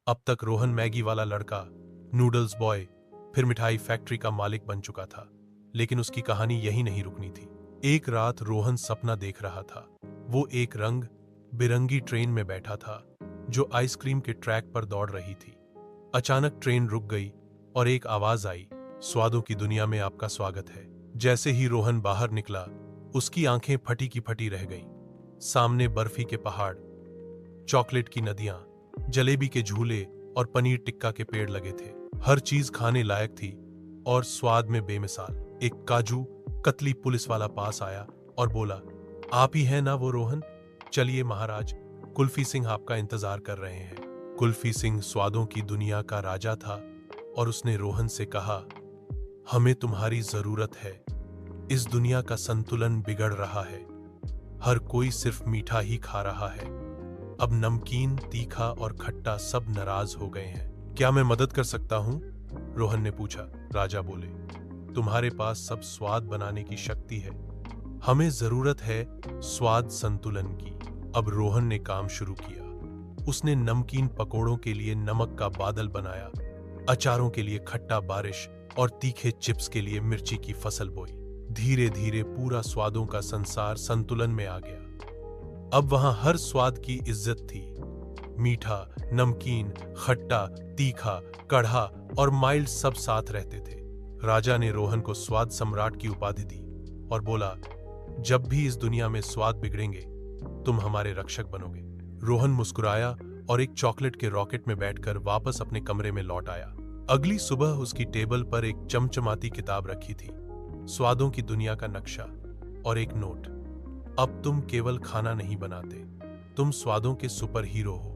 अब तक रोहन मैगी वाला लड़का, नूडल्स बॉय, फिर मिठाई फैक्ट्री का मालिक बन चुका था। लेकिन उसकी कहानी यही नहीं रुकनी थी। एक रात रोहन सपना देख रहा था। वो एक रंग बिरंगी ट्रेन में बैठा था जो आइसक्रीम के ट्रैक पर दौड़ रही थी। अचानक ट्रेन रुक गई और एक आवाज आई, स्वादों की दुनिया में आपका स्वागत है। जैसे ही रोहन बाहर निकला, उसकी आंखें फटी की फटी रह गईं। सामने बर्फी के पहाड़, चॉकलेट की नदियां, जलेबी के झूले और पनीर टिक्का के पेड़ लगे थे। हर चीज खाने लायक थी और स्वाद में बेमिसाल। एक काजू कतली पुलिस वाला पास आया और बोला, आप ही हैं ना वो रोहन? चलिए महाराज, कुल्फी सिंह आपका इंतजार कर रहे हैं। कुल्फी सिंह स्वादों की दुनिया का राजा था और उसने रोहन से कहा, हमें तुम्हारी जरूरत है। इस दुनिया का संतुलन बिगड़ रहा है। हर कोई सिर्फ मीठा ही खा रहा है। अब नमकीन, तीखा और खट्टा सब नाराज हो गए हैं। क्या मैं मदद कर सकता हूं? रोहन ने पूछा। राजा बोले, तुम्हारे पास सब स्वाद बनाने की शक्ति है। हमें जरूरत है स्वाद संतुलन की। अब रोहन ने काम शुरू किया। उसने नमकीन पकोड़ों के लिए नमक का बादल बनाया, अचारों के लिए खट्टा बारिश और तीखे चिप्स के लिए मिर्ची की फसल बोई। धीरे धीरे पूरा स्वादों का संसार संतुलन में आ गया। अब वहां हर स्वाद की इज्जत थी। मीठा, नमकीन, खट्टा, तीखा, कढ़ा और माइल्ड सब साथ रहते थे। राजा ने रोहन को स्वाद सम्राट की उपाधि दी और बोला, जब भी इस दुनिया में स्वाद बिगड़ेंगे, तुम हमारे रक्षक बनोगे। रोहन मुस्कुराया और एक चॉकलेट के रॉकेट में बैठकर वापस अपने कमरे में लौट आया। अगली सुबह उसकी टेबल पर एक चमचमाती किताब रखी थी, स्वादों की दुनिया का नक्शा और एक नोट। अब तुम केवल खाना नहीं बनाते, तुम स्वादों के सुपर हीरो हो।